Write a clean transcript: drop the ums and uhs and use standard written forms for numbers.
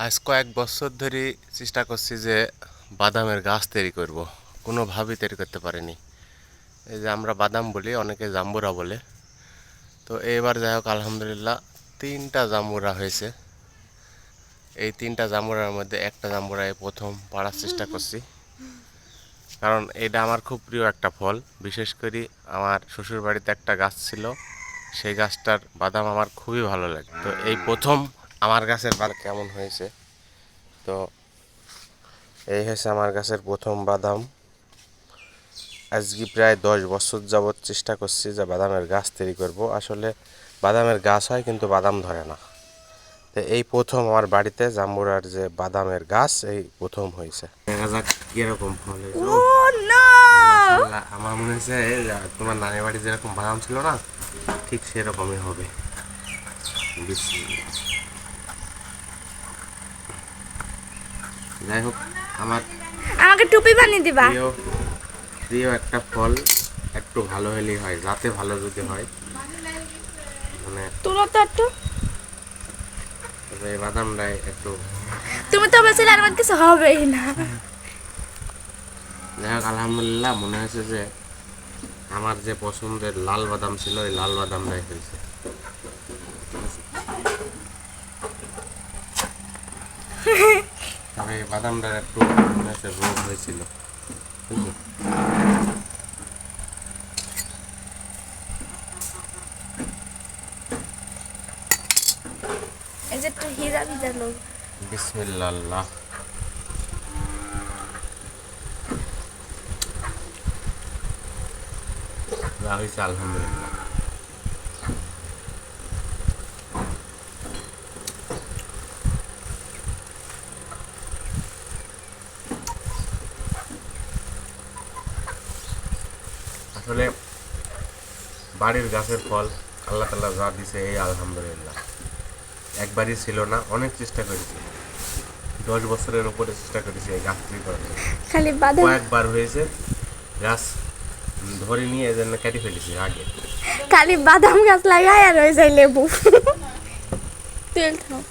আজ কয়েক বছর ধরে চেষ্টা করছি যে বাদামের গাছ তৈরি করব, কোনোভাবেই তৈরি করতে পারিনি। এই যে আমরা বাদাম বলি, অনেকে জাম্বুরা বলে। তো এবার যাই হোক আলহামদুলিল্লাহ 3টা জাম্বুরা হয়েছে। এই 3টা জাম্বুরার মধ্যে একটা জাম্বুরায় প্রথম পাড়ার চেষ্টা করছি, কারণ এটা আমার খুব প্রিয় একটা ফল। বিশেষ করে আমার শ্বশুর বাড়িতে একটা গাছ ছিল, সেই গাছটার বাদাম আমার খুবই ভালো লাগে। তো এই প্রথম আমার গাছের বাদাম কেমন হয়েছে। তো এই হচ্ছে আমার গাছের প্রথম বাদাম। আজকে প্রায় 10 বছর যাবৎ চেষ্টা করছি যে বাদামের গাছ তৈরি করব। আসলে বাদামের গাছ হয় কিন্তু বাদাম ধরে না। তো এই প্রথম আমার বাড়িতে জাম্বুরার যে বাদামের গাছ এই প্রথম হয়েছে। দেখা যাক কিরকম ফল হয়েছে। মাশাআল্লাহ, আমার মনে হচ্ছে তোমার নানির বাড়ি যেরকম বাদাম ছিল না, ঠিক সেরকমই হবে। যাই হোক, আমার আমাকে টুপি বানিয়ে দিবা। প্রিয় প্রিয় একটা ফল একটু ভালো হলেই হয়, যাতে ভালো যদি হয়। মানে তুলো তো একটু। এই বাদামটাই একটু। তুমি তো বলছিলে আমার কিছু হবেই না। যাই হোক আলহামদুলিল্লাহ, মনে হয়েছে যে আমার যে পছন্দের লাল বাদাম ছিল ওই লাল বাদামটাই হয়েছে। তবে এই বাদামটার একটু মনে হচ্ছে রোগ হয়েছিল, বুঝলি? এই যে একটু হিরা ভিজা লোক। বিসমিল্লাহ। যা হয়েছে আলহামদুলিল্লাহ। আসলে বাড়ির গাছের ফল আল্লাহ তাআলা যা দিছে এই আলহামদুলিল্লাহ। একবারই ছিল না, অনেক চেষ্টা করেছি। 10 বছরের উপরে চেষ্টা করেছি এই গাছ তৈরি করার জন্য। খালি বাদাম, কয়েকবার হয়েছে, গাছ ধরে নিয়ে এজন্য কেটে ফেলেছি আগে। খালি বাদাম গাছ লাগাই আর হয়ে যায় লেবু। তেল খাও।